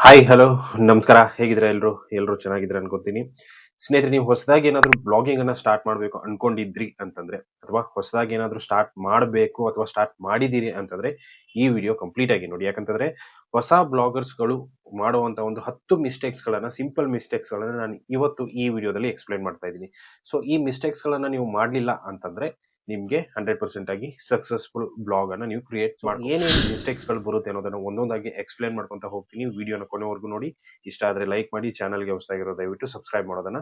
Hi hello ನಮಸ್ಕಾರ ಹೇಗಿದ್ದೀರಾ ಎಲ್ಲರೂ ಚೆನ್ನಾಗಿದ್ದೀರಾ ಅನ್ಕೋತೀನಿ. ಸ್ನೇಹಿತರೆ, ನೀವು ಹೊಸದಾಗಿ ಏನಾದರೂ ಬ್ಲಾಗಿಂಗ್ ಅನ್ನ ಸ್ಟಾರ್ಟ್ ಮಾಡಬೇಕು ಅನ್ಕೊಂಡಿದ್ರಿ ಅಂತಂದ್ರೆ, ಅಥವಾ ಹೊಸದಾಗಿ ಏನಾದರೂ ಸ್ಟಾರ್ಟ್ ಮಾಡಬೇಕು ಅಥವಾ ಸ್ಟಾರ್ಟ್ ಮಾಡಿದ್ದೀರಿ ಅಂತಂದ್ರೆ ಈ ವಿಡಿಯೋ ಕಂಪ್ಲೀಟ್ ಆಗಿ ನೋಡಿ. ಯಾಕಂತಂದ್ರೆ ಹೊಸ ಬ್ಲಾಗರ್ಸ್ಗಳು ಮಾಡುವಂತ ಒಂದು 10 ಮಿಸ್ಟೇಕ್ಸ್ಗಳನ್ನ, ಸಿಂಪಲ್ ಮಿಸ್ಟೇಕ್ಸ್ಗಳನ್ನ ನಾನು ಇವತ್ತು ಈ ವಿಡಿಯೋದಲ್ಲಿ ಎಕ್ಸ್ಪ್ಲೈನ್ ಮಾಡ್ತಾ ಇದ್ದೀನಿ. ಸೊ ಈ ಮಿಸ್ಟೇಕ್ಸ್ಗಳನ್ನ ನೀವು ಮಾಡಲಿಲ್ಲ ಅಂತಂದ್ರೆ ನಿಮ್ಗೆ 100% ಆಗಿ ಸಕ್ಸಸ್ಫುಲ್ ಬ್ಲಾಗ್ ಅನ್ನ ನೀವು ಕ್ರಿಯೇಟ್ ಮಾಡಿ ಏನೇನು ಮಿಸ್ಟೇಕ್ಸ್ಗಳು ಬರುತ್ತೆ ಅನ್ನೋದನ್ನ ಒಂದೊಂದಾಗಿ ಎಕ್ಸ್ಪ್ಲೈನ್ ಮಾಡ್ಕೊಂತ ಹೋಗ್ತೀನಿ. ವಿಡಿಯೋನ ಕೊನೆವರೆಗೂ ನೋಡಿ. ಇಷ್ಟ ಆದ್ರೆ ಲೈಕ್ ಮಾಡಿ, ಚಾನಲ್ಗೆ ಹೊಸದಾಗಿರೋ ದಯವಿಟ್ಟು ಸಬ್ಸ್ಕ್ರೈಬ್ ಮಾಡೋದನ್ನ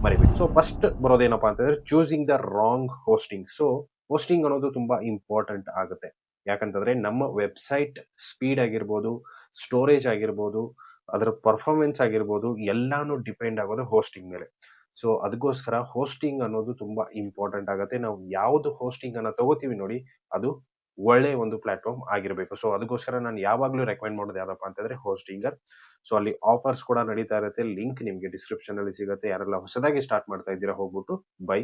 ಮರಿಬೇಡಿ. ಸೊ ಫಸ್ಟ್ ಬರೋದೇನಪ್ಪಾ ಅಂತಂದ್ರೆ choosing the wrong hosting. So hosting ಅನ್ನೋದು ತುಂಬಾ ಇಂಪಾರ್ಟೆಂಟ್ ಆಗುತ್ತೆ. ಯಾಕಂತಂದ್ರೆ ನಮ್ಮ ವೆಬ್ಸೈಟ್ ಸ್ಪೀಡ್ ಆಗಿರ್ಬೋದು, ಸ್ಟೋರೇಜ್ ಆಗಿರ್ಬೋದು, ಅದರ ಪರ್ಫಾರ್ಮೆನ್ಸ್ ಆಗಿರ್ಬೋದು, ಎಲ್ಲಾನು ಡಿಪೆಂಡ್ ಆಗೋದು ಹೋಸ್ಟಿಂಗ್ ಮೇಲೆ. ಸೊ ಅದಕ್ಕೋಸ್ಕರ ಹೋಸ್ಟಿಂಗ್ ಅನ್ನೋದು ತುಂಬಾ ಇಂಪಾರ್ಟೆಂಟ್ ಆಗುತ್ತೆ. ನಾವು ಯಾವ್ದು ಹೋಸ್ಟಿಂಗ್ ಅನ್ನ ತಗೋತೀವಿ ನೋಡಿ, ಅದು ಒಳ್ಳೆ ಒಂದು ಪ್ಲಾಟ್ಫಾರ್ಮ್ ಆಗಿರಬೇಕು. ಸೊ ಅದಕ್ಕೋಸ್ಕರ ನಾನು ಯಾವಾಗ್ಲೂ ರೆಕಮೆಂಡ್ ಮಾಡೋದು ಯಾವ್ದಪ್ಪ ಅಂತಂದ್ರೆ ಹೋಸ್ಟಿಂಗರ್. ಸೊ ಅಲ್ಲಿ ಆಫರ್ಸ್ ಕೂಡ ನಡೀತಾ ಇರುತ್ತೆ. ಲಿಂಕ್ ನಿಮ್ಗೆ ಡಿಸ್ಕ್ರಿಪ್ಷನ್ ಅಲ್ಲಿ ಸಿಗುತ್ತೆ. ಯಾರೆಲ್ಲ ಹೊಸದಾಗಿ ಸ್ಟಾರ್ಟ್ ಮಾಡ್ತಾ ಇದ್ದೀರಾ ಹೋಗ್ಬಿಟ್ಟು ಬೈ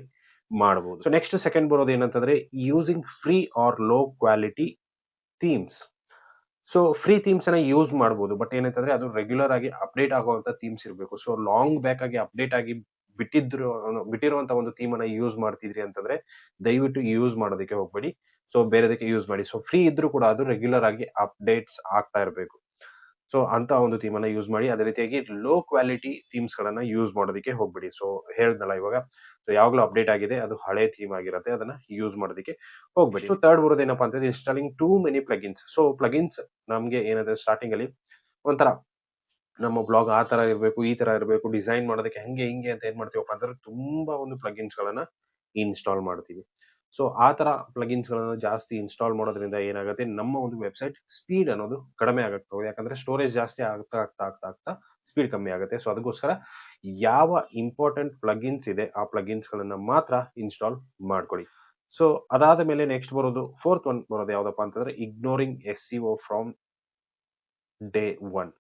ಮಾಡಬಹುದು. ಸೊ ನೆಕ್ಸ್ಟ್ ಸೆಕೆಂಡ್ ಬರೋದು ಏನಂತಂದ್ರೆ using free or low quality themes. So free themes ಅನ್ನ ಯೂಸ್ ಮಾಡಬಹುದು, ಬಟ್ ಏನಂತಂದ್ರೆ ಅದು ರೆಗ್ಯುಲರ್ ಆಗಿ ಅಪ್ಡೇಟ್ ಆಗುವಂತ ಥೀಮ್ಸ್ ಇರಬೇಕು. ಸೊ ಲಾಂಗ್ ಬ್ಯಾಕ್ ಆಗಿ ಅಪ್ಡೇಟ್ ಆಗಿ ಬಿಟ್ಟಿರುವಂತ ಒಂದು ಥೀಮ್ ಅನ್ನ ಯೂಸ್ ಮಾಡ್ತಿದ್ರಿ ಅಂತಂದ್ರೆ ದಯವಿಟ್ಟು ಯೂಸ್ ಮಾಡೋದಕ್ಕೆ ಹೋಗ್ಬೇಡಿ. ಸೊ ಬೇರೆದಕ್ಕೆ ಯೂಸ್ ಮಾಡಿ. ಸೊ ಫ್ರೀ ಇದ್ರೂ ಕೂಡ ಅದು ರೆಗ್ಯುಲರ್ ಆಗಿ ಅಪ್ಡೇಟ್ಸ್ ಆಗ್ತಾ ಇರಬೇಕು. ಸೊ ಅಂತ ಒಂದು ಥೀಮ್ ಅನ್ನ ಯೂಸ್ ಮಾಡಿ. ಅದೇ ರೀತಿಯಾಗಿ ಲೋ ಕ್ವಾಲಿಟಿ ಥೀಮ್ಸ್ ಗಳನ್ನ ಯೂಸ್ ಮಾಡೋದಕ್ಕೆ ಹೋಗ್ಬೇಡಿ. ಸೊ ಹೇಳ್ದಲ್ಲ ಇವಾಗ, ಸೊ ಯಾವಾಗಲೂ ಅಪ್ಡೇಟ್ ಆಗಿದೆ ಅದು ಹಳೆ ಥೀಮ್ ಆಗಿರುತ್ತೆ, ಅದನ್ನ ಯೂಸ್ ಮಾಡೋದಕ್ಕೆ ಹೋಗ್ಬೇಡಿ. ಸೊ ಥರ್ಡ್ ಬರೋದು ಏನಪ್ಪಾ ಅಂತಂದ್ರೆ installing too many plugins. So plugins ನಮ್ಗೆ ಏನಂದ್ರೆ ಸ್ಟಾರ್ಟಿಂಗ್ ಅಲ್ಲಿ ಒಂಥರ ನಮ್ಮ ಬ್ಲಾಗ್ ಆ ತರ ಇರಬೇಕು, ಈ ತರ ಇರಬೇಕು, ಡಿಸೈನ್ ಮಾಡೋದಕ್ಕೆ ಹಂಗೆ ಹಿಂಗೆ ಅಂತ ಏನ್ ಮಾಡ್ತೀವಪ್ಪ ಅಂತಂದ್ರೆ ತುಂಬಾ ಒಂದು ಪ್ಲಗಿನ್ಸ್ ಗಳನ್ನ ಇನ್ಸ್ಟಾಲ್ ಮಾಡ್ತೀವಿ. ಸೊ ಆ ತರ ಪ್ಲಗಿನ್ಸ್ ಗಳನ್ನ ಜಾಸ್ತಿ ಇನ್ಸ್ಟಾಲ್ ಮಾಡೋದ್ರಿಂದ ಏನಾಗುತ್ತೆ, ನಮ್ಮ ಒಂದು ವೆಬ್ಸೈಟ್ ಸ್ಪೀಡ್ ಅನ್ನೋದು ಕಡಿಮೆ ಆಗುತ್ತೆ. ಯಾಕಂದ್ರೆ ಸ್ಟೋರೇಜ್ ಜಾಸ್ತಿ ಆಗ್ತಾ ಆಗ್ತಾ ಆಗ್ತಾ ಆಗ್ತಾ ಸ್ಪೀಡ್ ಕಮ್ಮಿ ಆಗುತ್ತೆ. ಸೊ ಅದಕ್ಕೋಸ್ಕರ ಯಾವ ಇಂಪಾರ್ಟೆಂಟ್ ಪ್ಲಗಿನ್ಸ್ ಇದೆ ಆ ಪ್ಲಗಿನ್ಸ್ ಗಳನ್ನ ಮಾತ್ರ ಇನ್ಸ್ಟಾಲ್ ಮಾಡ್ಕೊಳ್ಳಿ. ಸೊ ಅದಾದ ಮೇಲೆ ನೆಕ್ಸ್ಟ್ ಬರೋದು ಫೋರ್ತ್ ಒನ್ ಬರೋದು ಯಾವ್ದಪ್ಪ ಅಂತಂದ್ರೆ ignoring SEO from day one.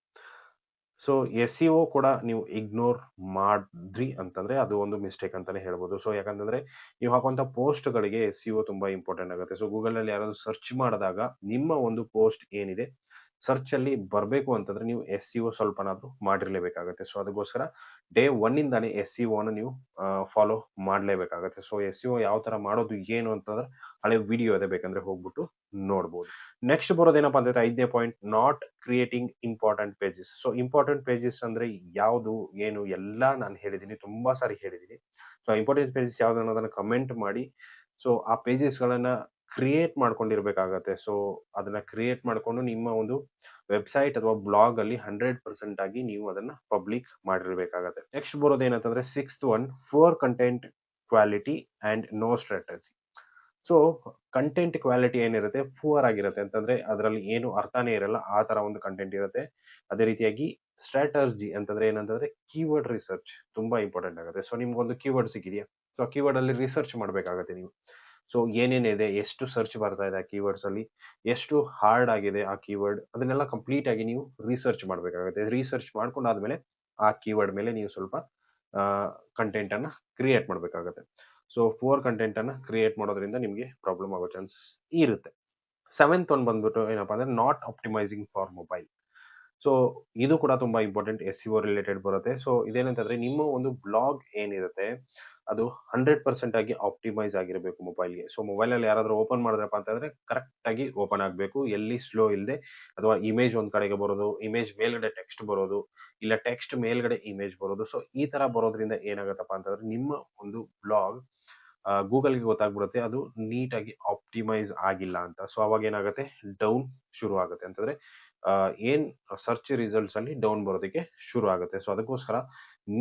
So SEO ಕೂಡ ನೀವು ಇಗ್ನೋರ್ ಮಾಡಿದ್ರಿ ಅಂತಂದ್ರೆ ಅದು ಒಂದು ಮಿಸ್ಟೇಕ್ ಅಂತಾನೆ ಹೇಳ್ಬೋದು. ಸೊ ಯಾಕಂತಂದ್ರೆ ನೀವು ಹಾಕುವಂತ ಪೋಸ್ಟ್ ಗಳಿಗೆ SEO ತುಂಬಾ ಇಂಪಾರ್ಟೆಂಟ್ ಆಗುತ್ತೆ. ಸೊ ಗೂಗಲ್ ಅಲ್ಲಿ ಯಾರಾದ್ರೂ ಸರ್ಚ್ ಮಾಡಿದಾಗ ನಿಮ್ಮ ಒಂದು ಪೋಸ್ಟ್ ಏನಿದೆ ಸರ್ಚ್ ಅಲ್ಲಿ ಬರಬೇಕು ಅಂತಂದ್ರೆ ನೀವು SEO ಸ್ವಲ್ಪನಾದ್ರೂ ಮಾಡಿರ್ಲೇಬೇಕಾಗುತ್ತೆ. ಸೊ ಅದಕ್ಕೋಸ್ಕರ ಡೇ ಒನ್ ಇಂದಾನೆ SEO ಅನ್ನು ನೀವು ಫಾಲೋ ಮಾಡ್ಲೇಬೇಕಾಗುತ್ತೆ. ಸೊ SEO ಯಾವ ತರ ಮಾಡೋದು ಏನು ಅಂತಂದ್ರೆ ಹಳೆ ವಿಡಿಯೋ ಇದೆ, ಬೇಕಂದ್ರೆ ಹೋಗ್ಬಿಟ್ಟು ನೋಡ್ಬೋದು. ನೆಕ್ಸ್ಟ್ ಬರೋದೇನಪ್ಪ ಅಂತಂದ್ರೆ ಐದನೇ point, not creating important pages. So important pages ಅಂದ್ರೆ ಯಾವುದು ಏನು ಎಲ್ಲ ನಾನು ಹೇಳಿದೀನಿ, ತುಂಬಾ ಸಾರಿ ಹೇಳಿದೀನಿ. ಸೊ ಇಂಪಾರ್ಟೆಂಟ್ ಪೇಜಸ್ ಯಾವ್ದು ಅನ್ನೋದನ್ನ ಕಮೆಂಟ್ ಮಾಡಿ. ಸೊ ಆ ಪೇಜಸ್ ಗಳನ್ನ ಕ್ರಿಯೇಟ್ ಮಾಡ್ಕೊಂಡಿರ್ಬೇಕಾಗತ್ತೆ. ಸೊ ಅದನ್ನ ಕ್ರಿಯೇಟ್ ಮಾಡ್ಕೊಂಡು ನಿಮ್ಮ ಒಂದು ವೆಬ್ಸೈಟ್ ಅಥವಾ ಬ್ಲಾಗ್ ಅಲ್ಲಿ 100% ಆಗಿ ನೀವು ಅದನ್ನ ಪಬ್ಲಿಕ್ ಮಾಡಿರ್ಬೇಕಾಗತ್ತೆ. ನೆಕ್ಸ್ಟ್ ಬರೋದು ಏನಂತಂದ್ರೆ sixth one, poor content quality and no strategy. So content quality ಏನಿರುತ್ತೆ ಪೂವರ್ ಆಗಿರುತ್ತೆ, ಅಂತಂದ್ರೆ ಅದರಲ್ಲಿ ಏನು ಅರ್ಥನೇ ಇರಲ್ಲ, ಆ ತರ ಒಂದು ಕಂಟೆಂಟ್ ಇರುತ್ತೆ. ಅದೇ ರೀತಿಯಾಗಿ ಸ್ಟ್ರಾಟಜಿ ಅಂತಂದ್ರೆ ಏನಂತಂದ್ರೆ ಕೀವರ್ಡ್ ರಿಸರ್ಚ್ ತುಂಬಾ ಇಂಪಾರ್ಟೆಂಟ್ ಆಗುತ್ತೆ. ಸೊ ನಿಮ್ಗೊಂದು ಕೀವರ್ಡ್ ಸಿಕ್ಕಿದೆಯಾ, ಸೊ ಕೀವರ್ಡ್ ಅಲ್ಲಿ ರಿಸರ್ಚ್ ಮಾಡ್ಬೇಕಾಗತ್ತೆ ನೀವು. ಸೊ ಏನೇನಿದೆ, ಎಷ್ಟು ಸರ್ಚ್ ಬರ್ತಾ ಇದೆ ಆ ಕೀವರ್ಡ್ಸ್ ಅಲ್ಲಿ, ಎಷ್ಟು ಹಾರ್ಡ್ ಆಗಿದೆ ಆ ಕೀವರ್ಡ್, ಅದನ್ನೆಲ್ಲ ಕಂಪ್ಲೀಟ್ ಆಗಿ ನೀವು ರಿಸರ್ಚ್ ಮಾಡ್ಬೇಕಾಗುತ್ತೆ. ರಿಸರ್ಚ್ ಮಾಡ್ಕೊಂಡಾದ್ಮೇಲೆ ಆ ಕೀವರ್ಡ್ ಮೇಲೆ ನೀವು ಸ್ವಲ್ಪ ಕಂಟೆಂಟ್ ಅನ್ನ ಕ್ರಿಯೇಟ್ ಮಾಡ್ಬೇಕಾಗತ್ತೆ. ಸೊ ಪುವರ್ ಕಂಟೆಂಟ್ ಅನ್ನ ಕ್ರಿಯೇಟ್ ಮಾಡೋದ್ರಿಂದ ನಿಮಗೆ ಪ್ರಾಬ್ಲಮ್ ಆಗೋ ಚಾನ್ಸಸ್ ಇರುತ್ತೆ. ಸೆವೆಂತ್ ಒನ್ ಬಂದ್ಬಿಟ್ಟು ಏನಪ್ಪಾ ಅಂದ್ರೆ ನಾಟ್ ಆಪ್ಟಿಮೈಸಿಂಗ್ ಫಾರ್ ಮೊಬೈಲ್. ಸೊ ಇದು ಕೂಡ ತುಂಬಾ ಇಂಪಾರ್ಟೆಂಟ್, SEO ರಿಲೇಟೆಡ್ ಬರುತ್ತೆ. ಸೊ ಇದೇನಂತಂದ್ರೆ ನಿಮ್ಮ ಒಂದು ಬ್ಲಾಗ್ ಏನಿರುತ್ತೆ ಅದು 100% ಆಗಿ ಆಪ್ಟಿಮೈಸ್ ಆಗಿರಬೇಕು ಮೊಬೈಲ್ಗೆ. ಸೊ ಮೊಬೈಲ್ ಅಲ್ಲಿ ಯಾರಾದ್ರೂ ಓಪನ್ ಮಾಡಿದ್ರಪ್ಪ ಅಂತಂದ್ರೆ ಕರೆಕ್ಟ್ ಆಗಿ ಓಪನ್ ಆಗಬೇಕು, ಎಲ್ಲಿ ಸ್ಲೋ ಇಲ್ಲದೆ. ಅಥವಾ ಇಮೇಜ್ ಒಂದ್ ಕಡೆಗೆ ಬರೋದು, ಇಮೇಜ್ ಮೇಲ್ಗಡೆ ಟೆಕ್ಸ್ಟ್ ಬರೋದು, ಇಲ್ಲ ಟೆಕ್ಸ್ಟ್ ಮೇಲ್ಗಡೆ ಇಮೇಜ್ ಬರೋದು. ಸೊ ಈ ತರ ಬರೋದ್ರಿಂದ ಏನಾಗತ್ತಪ್ಪ ಅಂತಂದ್ರೆ ನಿಮ್ಮ ಒಂದು ಬ್ಲಾಗ್ ಗೂಗಲ್ಗೆ ಗೊತ್ತಾಗ್ಬಿಡುತ್ತೆ ಅದು ನೀಟಾಗಿ ಆಪ್ಟಿಮೈಸ್ ಆಗಿಲ್ಲ ಅಂತ. ಸೊ ಅವಾಗ ಏನಾಗುತ್ತೆ, ಡೌನ್ ಶುರು ಆಗುತ್ತೆ. ಅಂತಂದ್ರೆ ಏನ್ ಸರ್ಚ್ ರಿಸಲ್ಟ್ಸ್ ಅಲ್ಲಿ ಡೌನ್ ಬರೋದಕ್ಕೆ ಶುರು ಆಗುತ್ತೆ. ಸೊ ಅದಕ್ಕೋಸ್ಕರ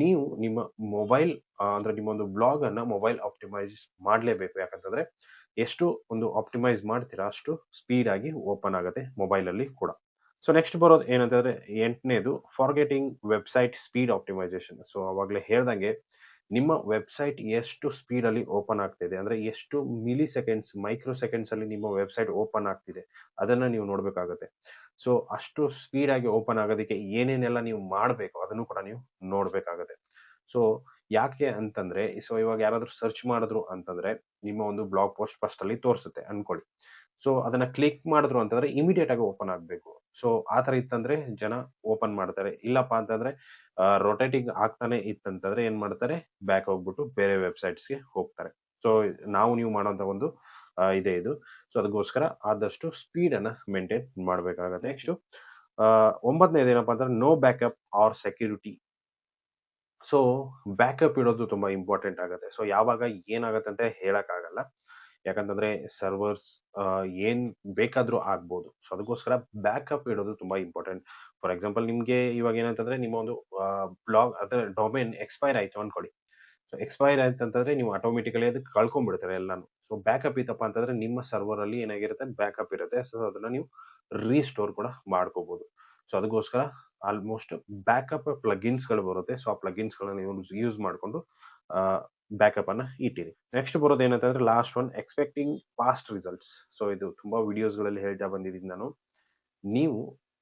ನೀವು ನಿಮ್ಮ ಮೊಬೈಲ್ ಅಂದ್ರೆ ನಿಮ್ಮ ಒಂದು ಬ್ಲಾಗ್ ಅನ್ನ ಮೊಬೈಲ್ ಆಪ್ಟಿಮೈಸ್ ಮಾಡ್ಲೇಬೇಕು. ಯಾಕಂತಂದ್ರೆ ಎಷ್ಟು ಒಂದು ಆಪ್ಟಿಮೈಸ್ ಮಾಡ್ತೀರಾ ಅಷ್ಟು ಸ್ಪೀಡ್ ಆಗಿ ಓಪನ್ ಆಗುತ್ತೆ ಮೊಬೈಲ್ ಅಲ್ಲಿ ಕೂಡ. ಸೊ ನೆಕ್ಸ್ಟ್ ಬರೋದು ಏನಂತಂದ್ರೆ ಎಂಟನೇದು, forgetting website speed optimisation. So ಅವಾಗಲೇ ಹೇಳ್ದಂಗೆ ನಿಮ್ಮ ವೆಬ್ಸೈಟ್ ಎಷ್ಟು ಸ್ಪೀಡ್ ಅಲ್ಲಿ ಓಪನ್ ಆಗ್ತಿದೆ, ಅಂದ್ರೆ ಎಷ್ಟು ಮಿಲಿ ಸೆಕೆಂಡ್ಸ್, ಮೈಕ್ರೋ ಸೆಕೆಂಡ್ಸ್ ಅಲ್ಲಿ ನಿಮ್ಮ ವೆಬ್ಸೈಟ್ ಓಪನ್ ಆಗ್ತಿದೆ ಅದನ್ನ ನೀವು ನೋಡ್ಬೇಕಾಗುತ್ತೆ. ಸೊ ಅಷ್ಟು ಸ್ಪೀಡ್ ಆಗಿ ಓಪನ್ ಆಗೋದಕ್ಕೆ ಏನೇನೆಲ್ಲ ನೀವು ಮಾಡಬೇಕು ಅದನ್ನು ಕೂಡ ನೀವು ನೋಡ್ಬೇಕಾಗುತ್ತೆ. ಸೊ ಯಾಕೆ ಅಂತಂದ್ರೆ, ಸೊ ಇವಾಗ ಯಾರಾದ್ರೂ ಸರ್ಚ್ ಮಾಡಿದ್ರು ಅಂತಂದ್ರೆ ನಿಮ್ಮ ಒಂದು ಬ್ಲಾಗ್ ಪೋಸ್ಟ್ ಫಸ್ಟ್ ಅಲ್ಲಿ ತೋರಿಸುತ್ತೆ ಅನ್ಕೊಳ್ಳಿ. ಸೊ ಅದನ್ನ ಕ್ಲಿಕ್ ಮಾಡಿದ್ರು ಅಂತಂದ್ರೆ ಇಮಿಡಿಯೇಟ್ ಆಗಿ ಓಪನ್ ಆಗ್ಬೇಕು. ಸೊ ಆ ತರ ಇತ್ತಂದ್ರೆ ಜನ ಓಪನ್ ಮಾಡ್ತಾರೆ. ಇಲ್ಲಪ್ಪ ಅಂತಂದ್ರೆ ರೊಟೇಟಿಂಗ್ ಆಗ್ತಾನೆ ಇತ್ತಂತಂದ್ರೆ ಏನ್ ಮಾಡ್ತಾರೆ, ಬ್ಯಾಕ್ ಹೋಗ್ಬಿಟ್ಟು ಬೇರೆ ವೆಬ್ಸೈಟ್ಸ್‌ಗೆ ಹೋಗ್ತಾರೆ. ಸೊ ನೀವು ಮಾಡೋಂತ ಒಂದು ಇದೇ ಇದು. ಸೊ ಅದಕ್ಕೋಸ್ಕರ ಆದಷ್ಟು ಸ್ಪೀಡ್ ಅನ್ನ ಮೇಂಟೈನ್ ಮಾಡ್ಬೇಕಾಗತ್ತೆ. ನೆಕ್ಸ್ಟು 9ನೇದು ಏನಪ್ಪಾ ಅಂತಂದ್ರೆ no backup or security. So backup ಇಡೋದು ತುಂಬಾ ಇಂಪಾರ್ಟೆಂಟ್ ಆಗುತ್ತೆ. ಸೊ ಯಾವಾಗ ಏನಾಗತ್ತೆ ಅಂತ ಹೇಳಕ್ಕಾಗಲ್ಲ. ಯಾಕಂತಂದ್ರೆ ಸರ್ವರ್ಸ್ ಏನ್ ಬೇಕಾದ್ರೂ ಆಗ್ಬೋದು. ಸೊ ಅದಕ್ಕೋಸ್ಕರ ಬ್ಯಾಕಪ್ ಇಡೋದು ತುಂಬಾ ಇಂಪಾರ್ಟೆಂಟ್. ಫಾರ್ ಎಕ್ಸಾಂಪಲ್ ನಿಮ್ಗೆ ಇವಾಗ ಏನಂತಂದ್ರೆ ನಿಮ್ಮ ಒಂದು ಬ್ಲಾಗ್ ಅಥವಾ ಡೊಮೇನ್ ಎಕ್ಸ್ಪೈರ್ ಆಯ್ತು ಅನ್ಕೊಳ್ಳಿ. ಸೊ ಎಕ್ಸ್ಪೈರ್ ಆಯ್ತಂತಂದ್ರೆ ನೀವು ಆಟೋಮೆಟಿಕಲಿ ಅದಕ್ಕೆ ಕಳ್ಕೊಂಡ್ಬಿಡ್ತಾರೆ ಎಲ್ಲಾನು. ಸೊ ಬ್ಯಾಕಪ್ ಇತ್ತಪ್ಪ ಅಂತಂದ್ರೆ ನಿಮ್ಮ ಸರ್ವರ್ ಅಲ್ಲಿ ಏನಾಗಿರುತ್ತೆ, ಬ್ಯಾಕಪ್ ಇರುತ್ತೆ. ಸೊ ಅದನ್ನ ನೀವು ರೀಸ್ಟೋರ್ ಕೂಡ ಮಾಡ್ಕೋಬಹುದು. ಸೊ ಅದಕ್ಕೋಸ್ಕರ ಆಲ್ಮೋಸ್ಟ್ ಬ್ಯಾಕಪ್ ಪ್ಲಗಿನ್ಸ್‌ಗಳು ಬರುತ್ತೆ. ಸೊ ಆ ಪ್ಲಗಿನ್ಸ್‌ಗಳನ್ನ ನೀವು ಯೂಸ್ ಮಾಡ್ಕೊಂಡು ಬ್ಯಾಕಪ್ ಅನ್ನ ಇಟ್ಟಿರಿ. ನೆಕ್ಸ್ಟ್ ಬರೋದು ಏನಂತಂದ್ರೆ last one expecting fast results. So ಇದು ತುಂಬಾ ವಿಡಿಯೋಸ್‌ಗಳಲ್ಲಿ ಹೇಳ್ತಾ ಬಂದಿದ್ದೀನಿ ನಾನು. ನೀವು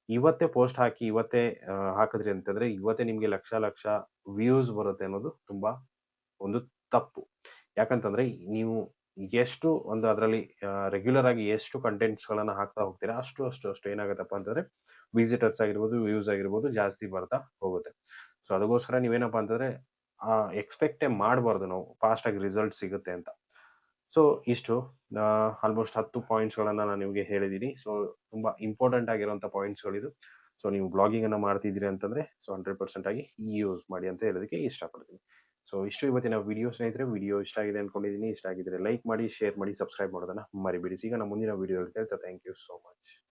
ಇವತ್ತೇ ಪೋಸ್ಟ್ ಹಾಕಿ ಇವತ್ತೇ ಹಾಕಿದ್ರಿ ಅಂತಂದ್ರೆ ಇವತ್ತೇ ನಿಮ್ಗೆ ಲಕ್ಷ ಲಕ್ಷ ವ್ಯೂಸ್ ಬರುತ್ತೆ ಅನ್ನೋದು ತುಂಬಾ ಒಂದು ತಪ್ಪು. ಯಾಕಂತಂದ್ರೆ ನೀವು ಎಷ್ಟು ಒಂದು ಅದರಲ್ಲಿ ರೆಗ್ಯುಲರ್ ಆಗಿ ಎಷ್ಟು ಕಂಟೆಂಟ್ಸ್‌ಗಳನ್ನ ಹಾಕ್ತಾ ಹೋಗ್ತೀರಾ ಅಷ್ಟು ಏನಾಗತ್ತಪ್ಪ ಅಂತಂದ್ರೆ ವಿಸಿಟರ್ಸ್ ಆಗಿರ್ಬೋದು, ವ್ಯೂಸ್ ಆಗಿರ್ಬೋದು ಜಾಸ್ತಿ ಬರ್ತಾ ಹೋಗುತ್ತೆ. ಸೊ ಅದಕ್ಕೋಸ್ಕರ ನೀವೇನಪ್ಪಾ ಅಂತಂದ್ರೆ ಎಕ್ಸ್ಪೆಕ್ಟೇ ಮಾಡಬಾರ್ದು ನಾವು ಫಾಸ್ಟ್ ಆಗಿ ರಿಸಲ್ಟ್ ಸಿಗುತ್ತೆ ಅಂತ. ಸೊ ಇಷ್ಟು ಆಲ್ಮೋಸ್ಟ್ 10 ಪಾಯಿಂಟ್ಸ್‌ಗಳನ್ನ ನಾನು ನಿಮಗೆ ಹೇಳಿದ್ದೀನಿ. ಸೊ ತುಂಬಾ ಇಂಪಾರ್ಟೆಂಟ್ ಆಗಿರುವಂತ ಪಾಯಿಂಟ್ಸ್‌ಗಳಿದು. ಸೊ ನೀವು ಬ್ಲಾಗಿಂಗ್ ಅನ್ನ ಮಾಡ್ತಿದ್ದೀರಿ ಅಂತಂದ್ರೆ ಸೊ 100% ಆಗಿ ಯೂಸ್ ಮಾಡಿ ಅಂತ ಹೇಳೋದಕ್ಕೆ ಇಷ್ಟಪಡ್ತೀನಿ. ಸೊ ಇಷ್ಟು ಇವತ್ತಿನ ವಿಡಿಯೋ ಸ್ನೇಹಿತರೆ. ವಿಡಿಯೋ ಇಷ್ಟ ಆಗಿದೆ ಅನ್ಕೊಂಡಿದ್ದೀನಿ. ಇಷ್ಟ ಆಗಿದ್ರೆ ಲೈಕ್ ಮಾಡಿ, ಶೇರ್ ಮಾಡಿ, ಸಬ್ಸ್ಕ್ರೈಬ್ ಮಾಡೋದನ್ನ ಮರಿಬೇಡಿ. ಸಿಗೋಣ ಮುಂದಿನ ವಿಡಿಯೋದಲ್ಲಿ. Thank you so much.